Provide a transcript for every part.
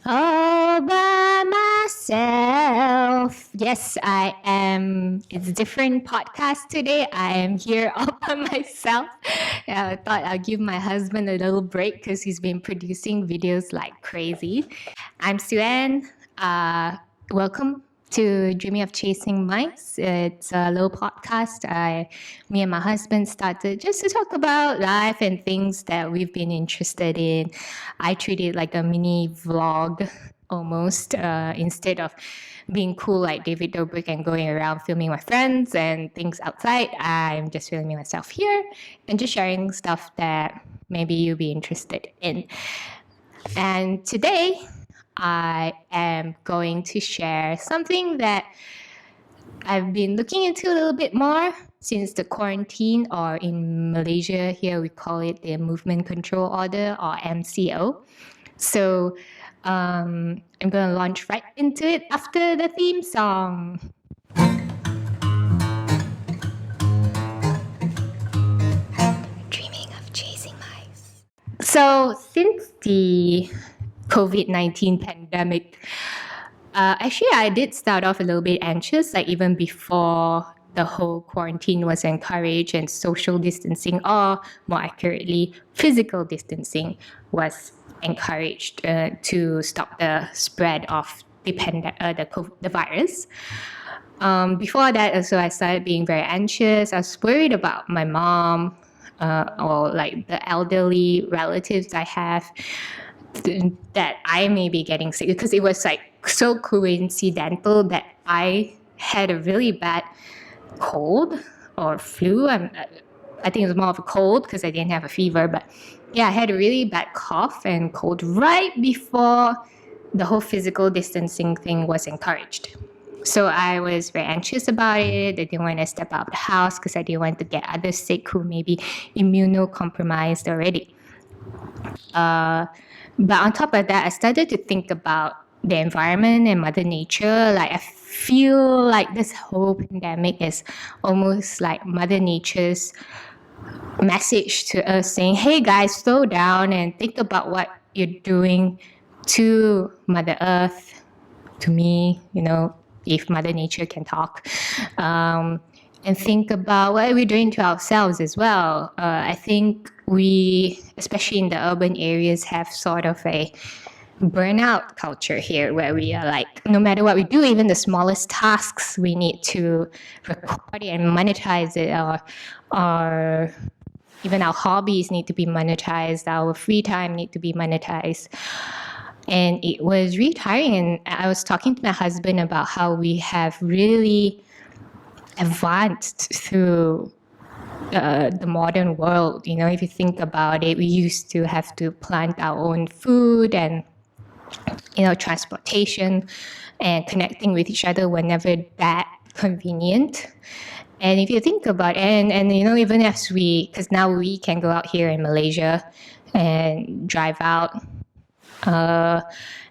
All by myself. Yes, I am. It's a different podcast today. I am here all by myself. Yeah, I thought I'll give my husband a little break because he's been producing videos like crazy. I'm Suen. Welcome to Dreaming of Chasing Mice. It's a little podcast me and my husband started just to talk about life and things that we've been interested in. I treat it like a mini vlog almost, instead of being cool like David Dobrik and going around filming my friends and things outside. I'm just filming myself here and just sharing stuff that maybe you'll be interested in. And today, I am going to share something that I've been looking into a little bit more since the quarantine, or in Malaysia here we call it the Movement Control Order, or MCO. So I'm going to launch right into it after the theme song. Dreaming of chasing mice. So since the COVID-19 pandemic, actually I did start off a little bit anxious, like even before the whole quarantine was encouraged and social distancing, or more accurately, physical distancing was encouraged to stop the spread of the virus. Before that, also, I started being very anxious. I was worried about my mom, or like the elderly relatives I have, that I may be getting sick, because it was like so coincidental that I had a really bad cold or flu. I think it was more of a cold because I didn't have a fever, but yeah, I had a really bad cough and cold right before the whole physical distancing thing was encouraged. So I was very anxious about it. I didn't want to step out of the house because I didn't want to get others sick who may be immunocompromised already. But on top of that, I started to think about the environment and Mother Nature. Like, I feel like this whole pandemic is almost like Mother Nature's message to us saying, hey guys, slow down and think about what you're doing to Mother Earth, to me, if Mother Nature can talk. And think about what we're doing to ourselves as well. I think we, especially in the urban areas, have sort of a burnout culture here, where we are like, no matter what we do, even the smallest tasks, we need to record it and monetize it, or even our hobbies need to be monetized, our free time need to be monetized. And it was really tiring. And I was talking to my husband about how we have really advanced through the modern world. If you think about it, we used to have to plant our own food and transportation and connecting with each other whenever that convenient. And if you think about it, and even as because now we can go out here in Malaysia and drive out,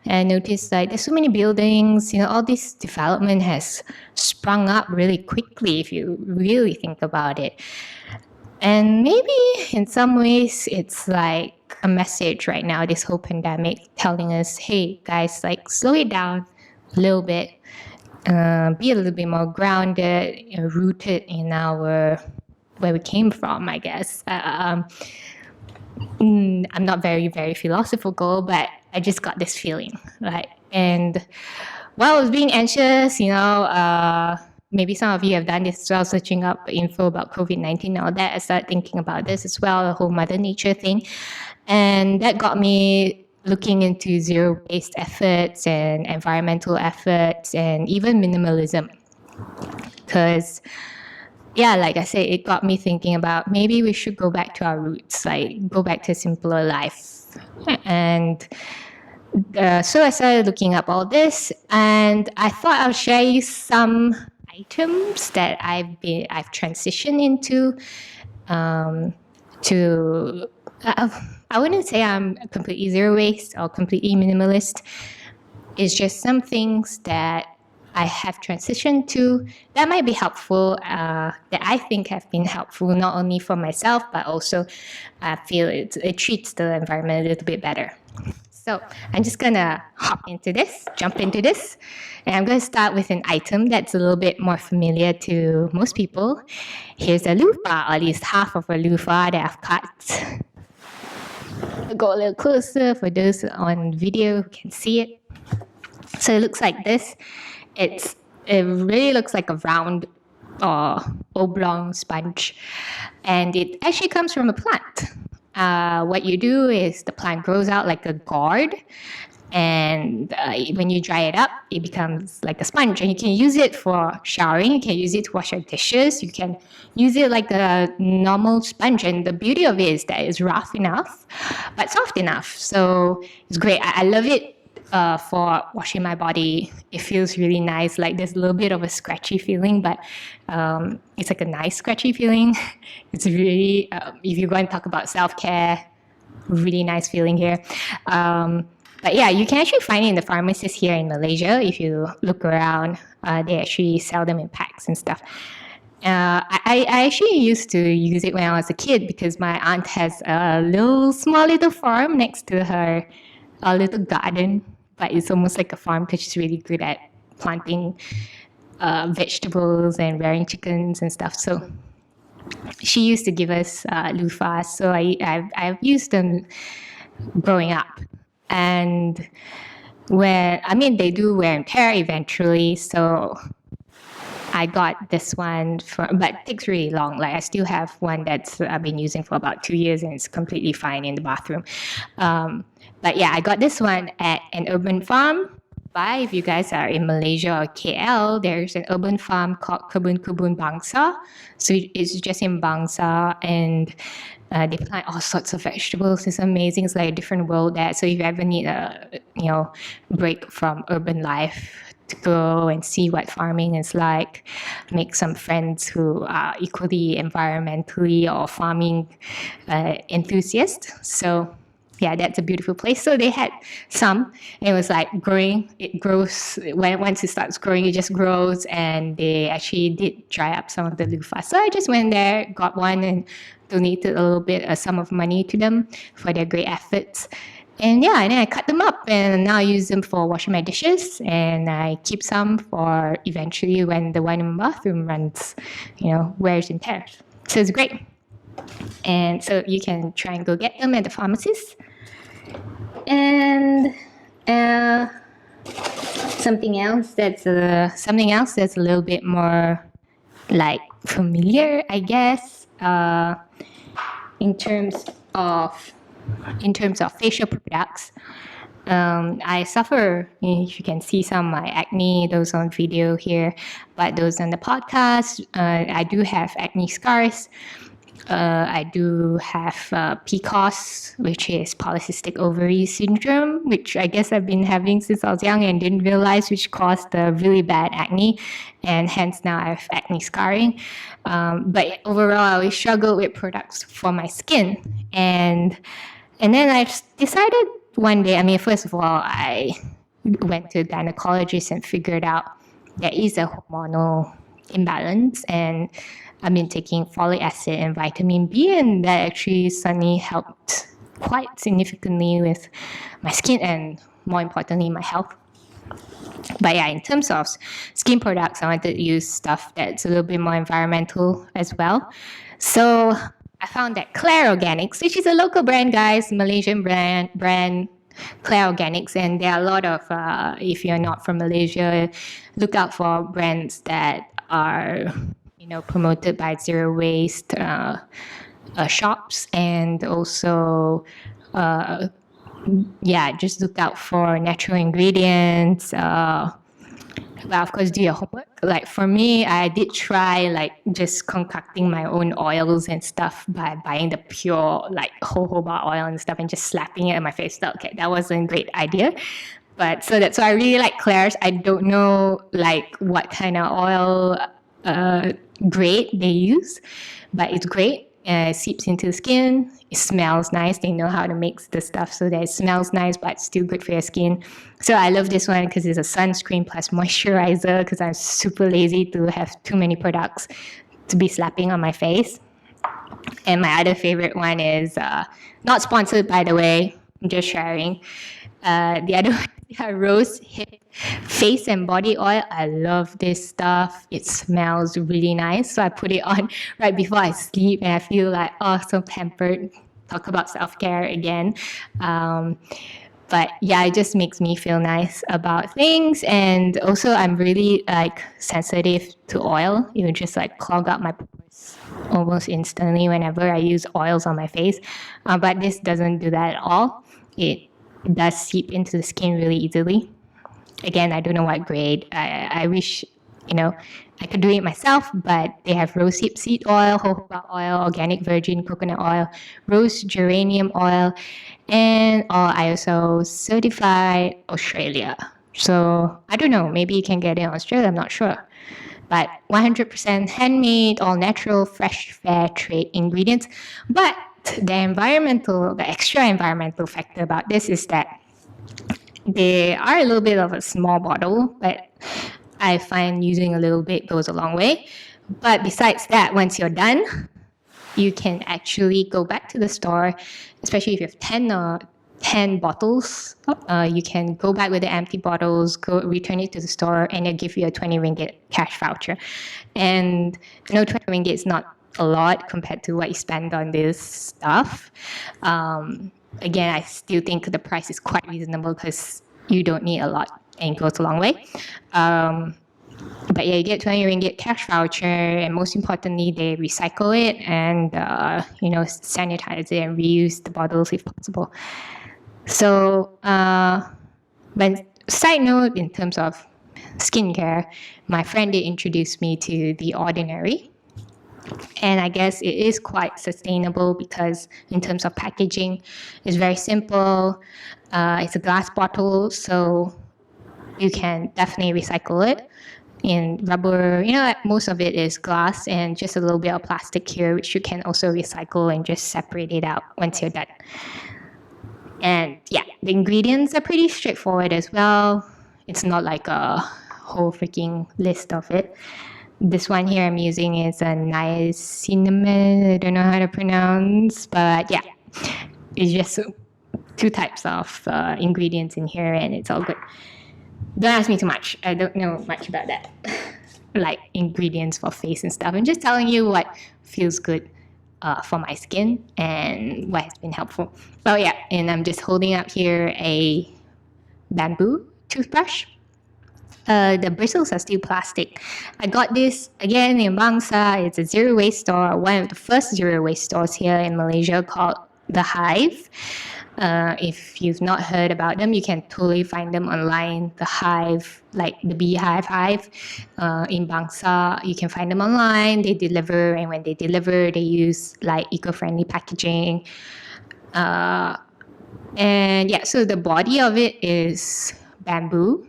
and notice like there's so many buildings, all this development has sprung up really quickly if you really think about it. And maybe in some ways it's like a message right now, this whole pandemic telling us, hey guys, like slow it down a little bit, be a little bit more grounded, rooted in where we came from, I guess. I'm not very, very philosophical, but I just got this feeling, right? And while I was being anxious, maybe some of you have done this as well, searching up info about COVID-19 and all that. I started thinking about this as well, the whole Mother Nature thing. And that got me looking into zero-waste efforts and environmental efforts and even minimalism. Because like I said, it got me thinking about maybe we should go back to our roots, like go back to a simpler life. And so I started looking up all this, and I thought I'll share you some items that I've transitioned into. I wouldn't say I'm completely zero waste or completely minimalist. It's just some things that I have transitioned to that might be helpful, that I think have been helpful not only for myself, but also I feel it treats the environment a little bit better. So I'm just gonna jump into this, and I'm gonna start with an item that's a little bit more familiar to most people. Here's a loofah, or at least half of a loofah that I've cut. I'll go a little closer for those on video who can see it. So it looks like this. It really looks like a round or oblong sponge, and it actually comes from a plant. What you do is the plant grows out like a gourd, and when you dry it up, it becomes like a sponge, and you can use it for showering, you can use it to wash your dishes, you can use it like a normal sponge. And the beauty of it is that it's rough enough but soft enough, so it's great. I love it for washing my body. It feels really nice. Like there's a little bit of a scratchy feeling, but it's like a nice scratchy feeling. It's really, if you're going to talk about self-care, really nice feeling here. But yeah, you can actually find it in the pharmacies here in Malaysia. If you look around, they actually sell them in packs and stuff. I actually used to use it when I was a kid because my aunt has a small little farm next to her, a little garden, but it's almost like a farm because she's really good at planting vegetables and rearing chickens and stuff. So she used to give us loofahs. So I've used them growing up. And they do wear and tear eventually. So I got this one, but it takes really long. Like I still have one that's I've been using for about 2 years and it's completely fine in the bathroom. But yeah, I got this one at an urban farm. If you guys are in Malaysia or KL, there's an urban farm called Kebun Bangsa. So it's just in Bangsa, and they plant all sorts of vegetables. It's amazing. It's like a different world there. So if you ever need a break from urban life, to go and see what farming is like, make some friends who are equally environmentally or farming enthusiasts. So yeah, that's a beautiful place. So they had some, and it was like growing. It grows, once it starts growing, it just grows, and they actually did dry up some of the loofahs. So I just went there, got one, and donated a little bit, a sum of money to them for their great efforts. And yeah, and then I cut them up, and now I use them for washing my dishes, and I keep some for eventually when the one in the bathroom runs, wears and tears. So it's great. And so you can try and go get them at the pharmacies. And something else that's a little bit more like familiar, I guess, in terms of facial products. I suffer, if you can see some of my acne, those on video here, but those on the podcast, I do have acne scars. I do have PCOS, which is polycystic ovary syndrome, which I guess I've been having since I was young and didn't realize, which caused really bad acne, and hence now I have acne scarring. But overall, I always struggled with products for my skin, and then I decided one day. First of all, I went to a gynecologist and figured out there is a hormonal imbalance, and I've been taking folic acid and vitamin B, and that actually suddenly helped quite significantly with my skin and, more importantly, my health. But yeah, in terms of skin products, I wanted to use stuff that's a little bit more environmental as well. So I found that Claire Organics, which is a local brand, guys, Malaysian brand, Claire Organics, and there are a lot of, if you're not from Malaysia, look out for brands that are promoted by zero waste shops, and also just look out for natural ingredients. Well, of course, do your homework. Like for me, I did try just concocting my own oils and stuff by buying the pure jojoba oil and stuff and just slapping it on my face. Okay, that wasn't a great idea. But so that's why I really like Claire's. I don't know what kind of oil grade they use, but it's great. It seeps into the skin. It smells nice. They know how to mix the stuff so that it smells nice, but it's still good for your skin. So I love this one because it's a sunscreen plus moisturizer, because I'm super lazy to have too many products to be slapping on my face. And my other favorite one is, not sponsored by the way, just sharing. The other one, rose hip face and body oil. I love this stuff. It smells really nice. So I put it on right before I sleep and I feel like, oh, so pampered. Talk about self-care again. But yeah, it just makes me feel nice about things. And also I'm really like sensitive to oil. It would just like clog up my pores almost instantly whenever I use oils on my face. But this doesn't do that at all. It does seep into the skin really easily. Again, I don't know what grade. I wish, I could do it myself, but they have rosehip seed oil, jojoba oil, organic virgin coconut oil, rose geranium oil, and all ISO certified Australia. So I don't know, maybe you can get it in Australia, I'm not sure. But 100% handmade, all natural, fresh, fair trade ingredients. But the extra environmental factor about this is that they are a little bit of a small bottle, but I find using a little bit goes a long way. But besides that, once you're done, you can actually go back to the store, especially if you have 10 bottles. You can go back with the empty bottles, go return it to the store, and they'll give you a 20 ringgit cash voucher. And I know 20 ringgit is not a lot compared to what you spend on this stuff. Again, I still think the price is quite reasonable because you don't need a lot and it goes a long way. But yeah, you get 20 ringgit cash voucher, and most importantly, they recycle it and sanitize it and reuse the bottles if possible. So, but side note in terms of skincare, my friend did introduce me to The Ordinary. And I guess it is quite sustainable because in terms of packaging, it's very simple. It's a glass bottle, so you can definitely recycle it. In rubber, most of it is glass and just a little bit of plastic here, which you can also recycle and just separate it out once you're done. And yeah, the ingredients are pretty straightforward as well. It's not like a whole freaking list of it. This one here I'm using is a niacinamide. I don't know how to pronounce, but yeah, it's just 2 types of ingredients in here and it's all good. Don't ask me too much. I don't know much about that. Like ingredients for face and stuff. I'm just telling you what feels good for my skin and what has been helpful. Oh yeah, and I'm just holding up here a bamboo toothbrush. The bristles are still plastic. I got this again in Bangsa. It's a zero waste store, one of the first zero waste stores here in Malaysia called The Hive. If you've not heard about them, you can totally find them online. The Hive, like the Beehive Hive in Bangsa, you can find them online. They deliver, and when they deliver, they use like eco-friendly packaging. And yeah, so the body of it is bamboo.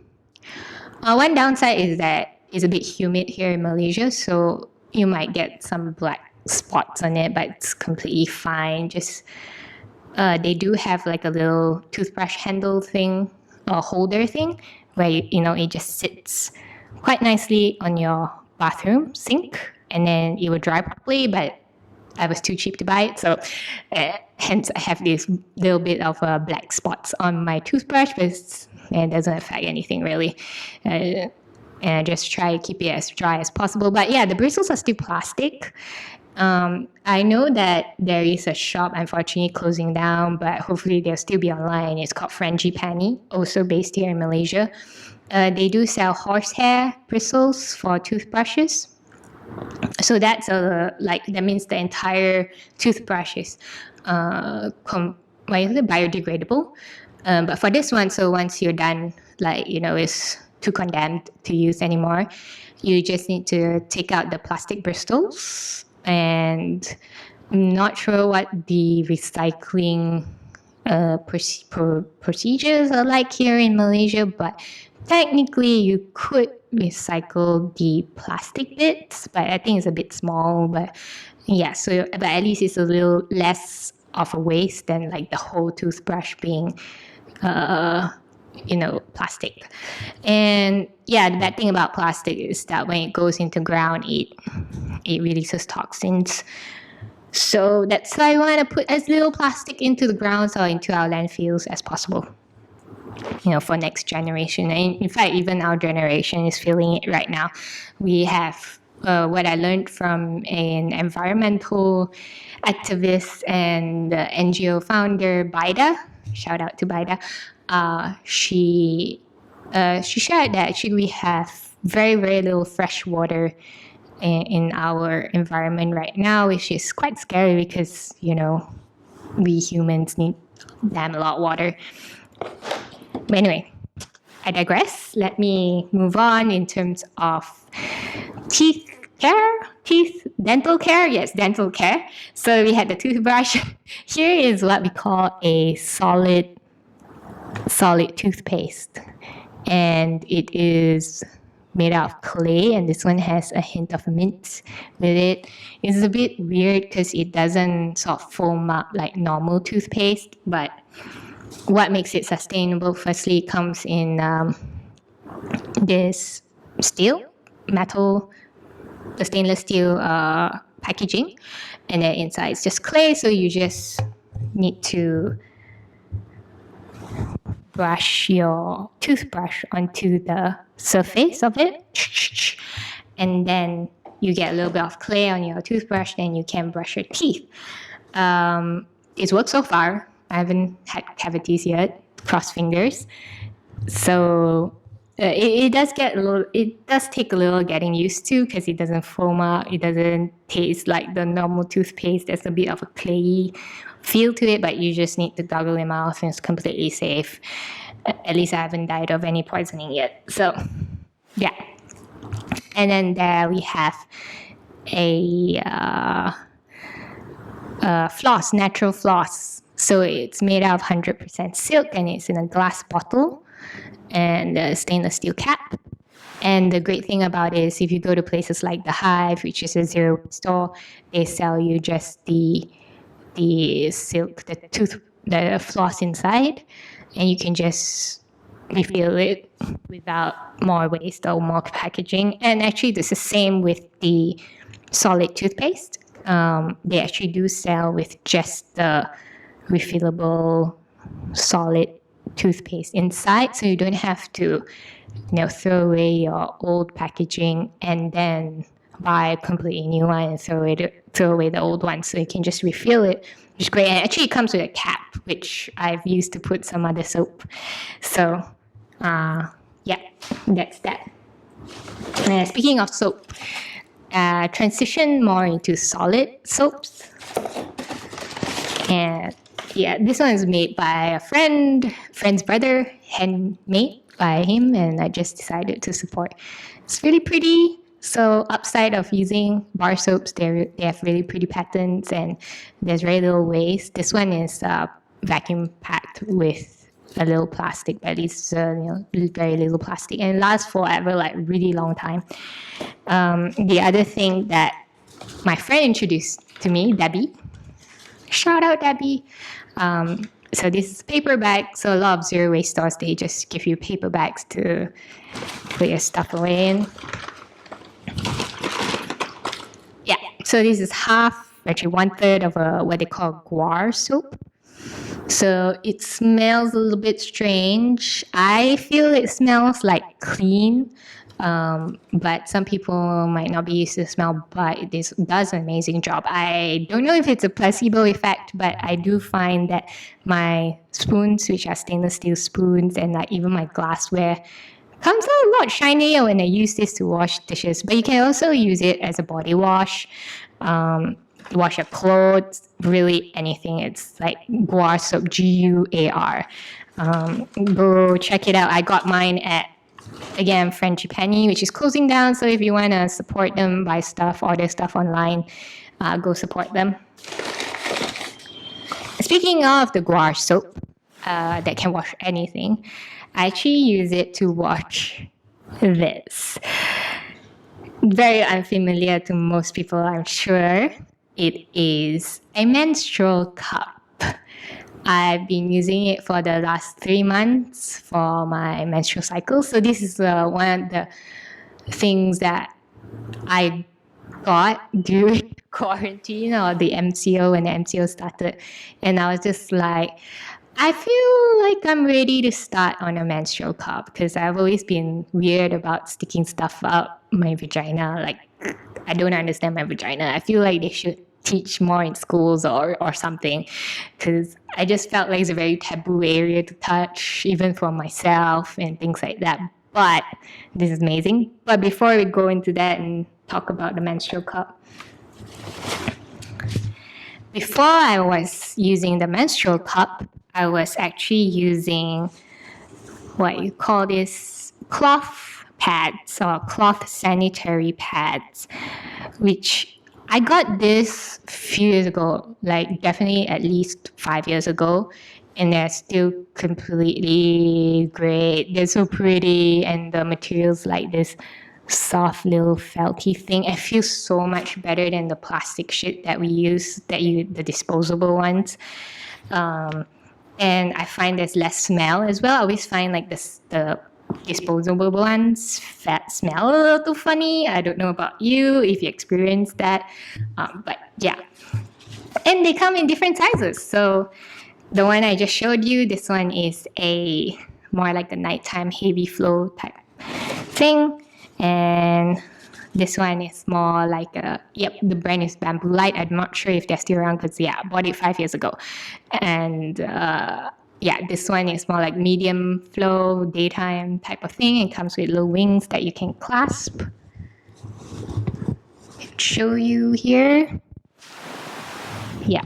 One downside is that it's a bit humid here in Malaysia, so you might get some black spots on it, but it's completely fine. Just they do have like a little toothbrush handle thing or holder thing where it just sits quite nicely on your bathroom sink, and then it will dry properly. But I was too cheap to buy it, so hence I have this little bit of black spots on my toothbrush, but it doesn't affect anything really. And I just try to keep it as dry as possible. But yeah, the bristles are still plastic. I know that there is a shop, unfortunately, closing down, but hopefully they'll still be online. It's called Frangipani, also based here in Malaysia. They do sell horsehair bristles for toothbrushes. So that's that means the entire toothbrush is biodegradable. But for this one, so once you're done, it's too condemned to use anymore, you just need to take out the plastic bristles. And I'm not sure what the recycling procedures are like here in Malaysia, but technically you could recycle the plastic bits, but I think it's a bit small. But yeah, but at least it's a little less of a waste than like the whole toothbrush being plastic. And yeah, the bad thing about plastic is that when it goes into ground, it releases toxins. So that's why I want to put as little plastic into the grounds or into our landfills as possible, for next generation. And in fact, even our generation is feeling it right now. We have what I learned from an environmental activist and NGO founder, Baida. Shout out to Baida. She shared that actually we have very, very little fresh water in our environment right now, which is quite scary because, we humans need damn a lot of water. But anyway, I digress. Let me move on in terms of dental care. Yes, dental care. So we had the toothbrush. Here is what we call a solid toothpaste. And it is made out of clay, and this one has a hint of mint with it. It's a bit weird because it doesn't sort of foam up like normal toothpaste, but what makes it sustainable, firstly, it comes in this stainless steel packaging, and then inside it's just clay, so you just need to brush your toothbrush onto the surface of it, and then you get a little bit of clay on your toothbrush, then you can brush your teeth. It's worked so far. I haven't had cavities yet, cross fingers. So it does take a little getting used to because it doesn't foam up, it doesn't taste like the normal toothpaste. There's a bit of a clayey feel to it, but you just need to gargle your mouth and it's completely safe. At least I haven't died of any poisoning yet. So, yeah. And then there we have a floss, natural floss. So it's made out of 100% silk and it's in a glass bottle and a stainless steel cap. And the great thing about it is if you go to places like the Hive, which is a zero store, they sell you just the silk, the floss inside, and you can just refill it without more waste or more packaging. And actually, this is the same with the solid toothpaste. They actually do sell with just the refillable solid toothpaste inside, so you don't have to throw away your old packaging and then buy a completely new one and throw away the old one. So you can just refill it, which is great. And actually it comes with a cap, which I've used to put some other soap. So yeah, that's that. Speaking of soap, transition more into solid soaps. And yeah, this one is made by a friend's brother, handmade by him, and I just decided to support. It's really pretty. So upside of using bar soaps, they have really pretty patterns and there's very little waste. This one is vacuum packed with a little plastic, but at least very little plastic, and it lasts forever, like really long time. The other thing that my friend introduced to me, Debbie, shout out Debbie. So this is paper bag. So a lot of zero waste stores, they just give you paper bags to put your stuff away in. Yeah, so this is actually 1/3 of what they call guar soap. So it smells a little bit strange. I feel it smells like clean, but some people might not be used to the smell, but this does an amazing job. I don't know if it's a placebo effect, but I do find that my spoons, which are stainless steel spoons, and like even my glassware, comes out a lot shinier when I use this to wash dishes. But you can also use it as a body wash, wash your clothes, really anything. It's like guar soap, GUAR. Go check it out. I got mine at, again, Frangipani, which is closing down. So if you want to support them, buy stuff, order stuff online, go support them. Speaking of the guar soap that can wash anything, I actually use it to wash this. Very unfamiliar to most people, I'm sure. It is a menstrual cup. I've been using it for the last 3 months for my menstrual cycle. So this is one of the things that I got during quarantine or the MCO when the MCO started. And I was just like, I feel like I'm ready to start on a menstrual cup because I've always been weird about sticking stuff up my vagina. Like, I don't understand my vagina. I feel like they should teach more in schools or something because I just felt like it's a very taboo area to touch, even for myself and things like that. But this is amazing. But before we go into that and talk about the menstrual cup, before I was using the menstrual cup, I was actually using what you call this cloth pads or cloth sanitary pads, which I got this a few years ago, like definitely at least 5 years ago, and they're still completely great. They're so pretty, and the material's like this soft little felty thing. It feels so much better than the plastic shit that we use, the disposable ones. And I find there's less smell as well. I always find like the disposable ones smell a little too funny. I don't know about you if you experienced that, but yeah. And they come in different sizes. So the one I just showed you, this one is a more like the nighttime heavy flow type thing. And this one is more like the brand is Bamboo Light. I'm not sure if they're still around because, I bought it 5 years ago. And this one is more like medium flow, daytime type of thing. It comes with little wings that you can clasp. I'll show you here. Yeah,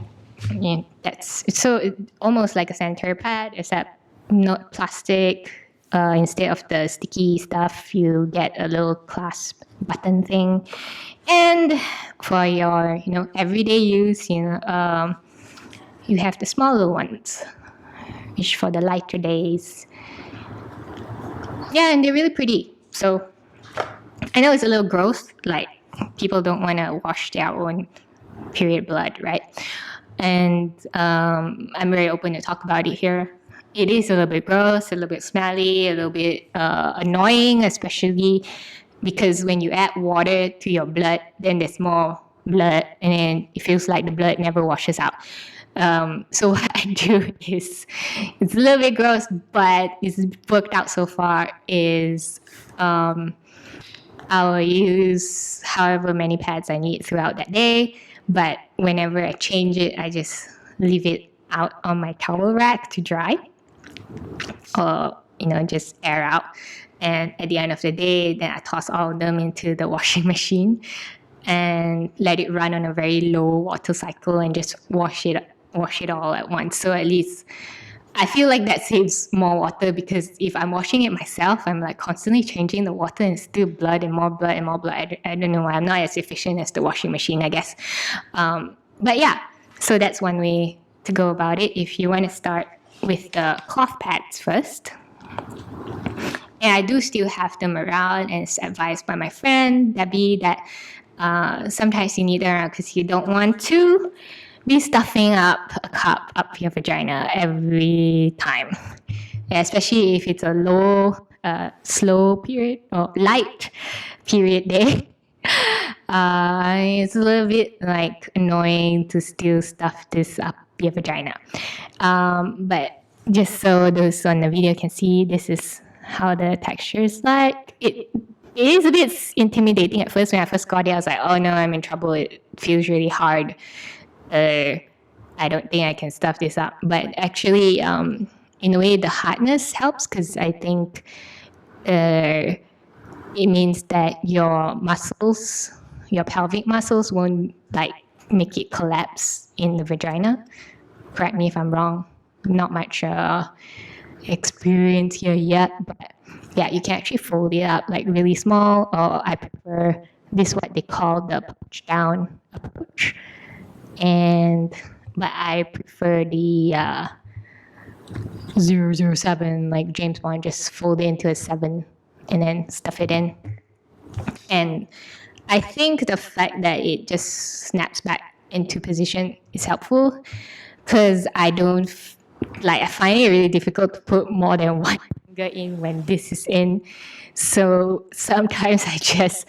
that's so almost like a sanitary pad, except not plastic. Instead of the sticky stuff, you get a little clasp button thing. And for your, everyday use, you have the smaller ones, which for the lighter days. Yeah, and they're really pretty. So I know it's a little gross, like people don't want to wash their own period blood, right? And I'm very open to talk about it here. It is a little bit gross, a little bit smelly, a little bit annoying, especially because when you add water to your blood, then there's more blood, and then it feels like the blood never washes out. So what I do is, it's a little bit gross, but it's worked out so far, is I'll use however many pads I need throughout that day, but whenever I change it, I just leave it out on my towel rack to dry, or just air out. And at the end of the day, then I toss all of them into the washing machine and let it run on a very low water cycle and just wash it all at once. So at least I feel like that saves more water, because if I'm washing it myself, I'm like constantly changing the water and still blood and more blood and more blood. I don't know why. I'm not as efficient as the washing machine, I guess. But yeah, so that's one way to go about it. If you want to start with the cloth pads first. And I do still have them around, and it's advised by my friend Debbie that sometimes you need them around because you don't want to be stuffing up a cup up your vagina every time. Yeah, especially if it's a low, slow period or light period day. It's a little bit like annoying to still stuff this up your vagina. But just so those on the video can see, this is how the texture is like. It is a bit intimidating at first. When I first got it, I was like, oh no, I'm in trouble. It feels really hard. I don't think I can stuff this up. But actually, in a way, the hardness helps, because I think it means that your muscles, your pelvic muscles, won't like make it collapse in the vagina. Correct me if I'm wrong. Not much experience here yet, but yeah, you can actually fold it up like really small, or I prefer this, what they call the pouch down approach. But I prefer the 007, like James Bond, just fold it into a 7 and then stuff it in. And I think the fact that it just snaps back into position is helpful, because I find it really difficult to put more than one finger in when this is in. So sometimes I just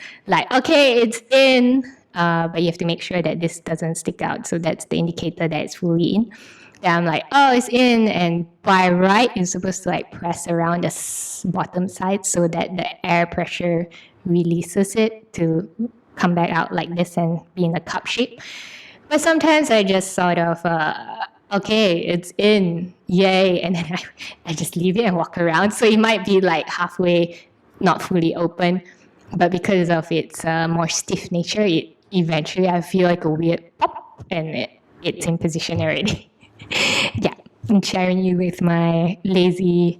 okay, it's in, but you have to make sure that this doesn't stick out. So that's the indicator that it's fully in. Then I'm like, oh, it's in. And by right, you're supposed to like press around the bottom side so that the air pressure releases it to come back out like this and be in a cup shape. But sometimes I just sort of, okay, it's in, yay, and then I just leave it and walk around. So it might be like halfway, not fully open, but because of its more stiff nature, it eventually I feel like a weird pop, and it's in position already. Yeah, I'm sharing you with my lazy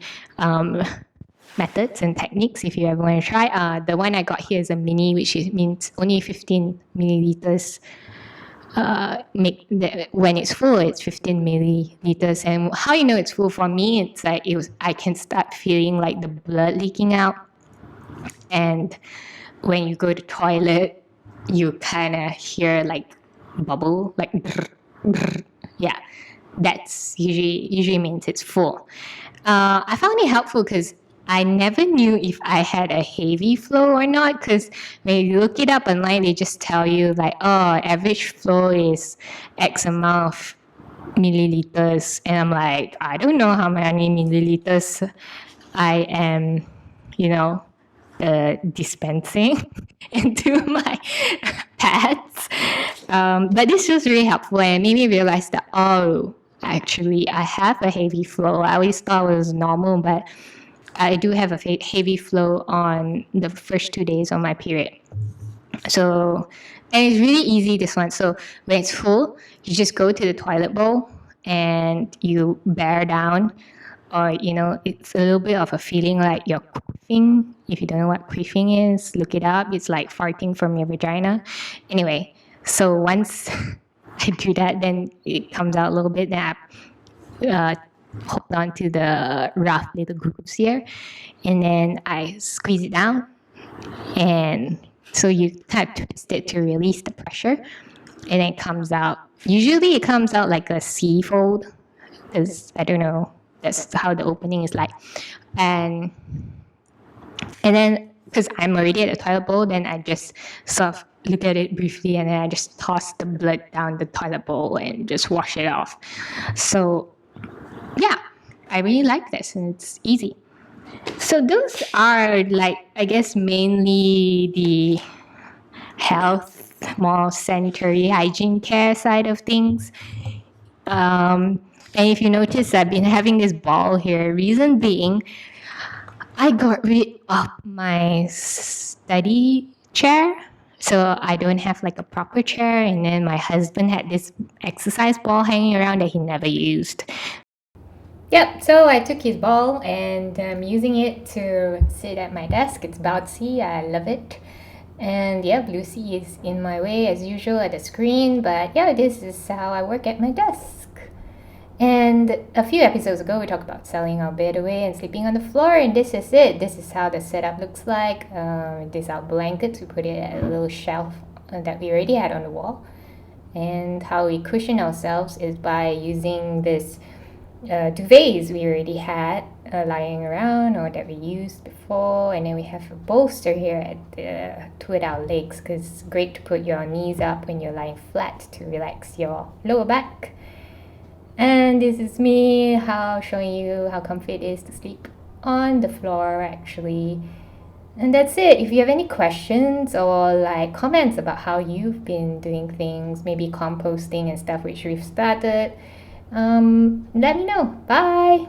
methods and techniques if you ever want to try. The one I got here is a mini, which means only 15 milliliters. When it's full, it's 15 milliliters. And how you know it's full for me, it's like I can start feeling like the blood leaking out. And when you go to toilet, you kind of hear like bubble, like brr, brr. Yeah, that's usually means it's full. I found it helpful because I never knew if I had a heavy flow or not, because when you look it up online, they just tell you like, oh, average flow is X amount of milliliters. And I'm like, I don't know how many milliliters I am, dispensing into my pads. But this was really helpful and made me realize that, oh, actually, I have a heavy flow. I always thought it was normal, but I do have a heavy flow on the first 2 days of my period. So, and it's really easy, this one. So when it's full, you just go to the toilet bowl and you bear down, or, it's a little bit of a feeling like you're queefing. If you don't know what queefing is, look it up. It's like farting from your vagina. Anyway, so once I do that, then it comes out a little bit. Then I hold on to the rough little grooves here, and then I squeeze it down, and so you kind of twist it to release the pressure, and then it comes out. Usually it comes out like a C fold, because I don't know, that's how the opening is like. And then because I'm already at the toilet bowl, then I just sort of look at it briefly, and then I just toss the blood down the toilet bowl and just wash it off. So yeah, I really like this, and it's easy. So those are like, I guess, mainly the health, more sanitary hygiene care side of things. And if you notice, I've been having this ball here. Reason being, I got rid of my study chair, so I don't have like a proper chair. And then my husband had this exercise ball hanging around that he never used. Yep, so I took his ball and I'm using it to sit at my desk. It's bouncy, I love it. And yeah, Lucy is in my way as usual at the screen, but yeah, this is how I work at my desk. And a few episodes ago, we talked about selling our bed away and sleeping on the floor, and this is it. This is how the setup looks like. These are blankets. We put it at a little shelf that we already had on the wall. And how we cushion ourselves is by using this duvets we already had lying around or that we used before, and then we have a bolster here to at our legs, because it's great to put your knees up when you're lying flat to relax your lower back. And this is me showing you how comfy it is to sleep on the floor actually. And that's it. If you have any questions or like comments about how you've been doing things, maybe composting and stuff which we've started, let me know. Bye.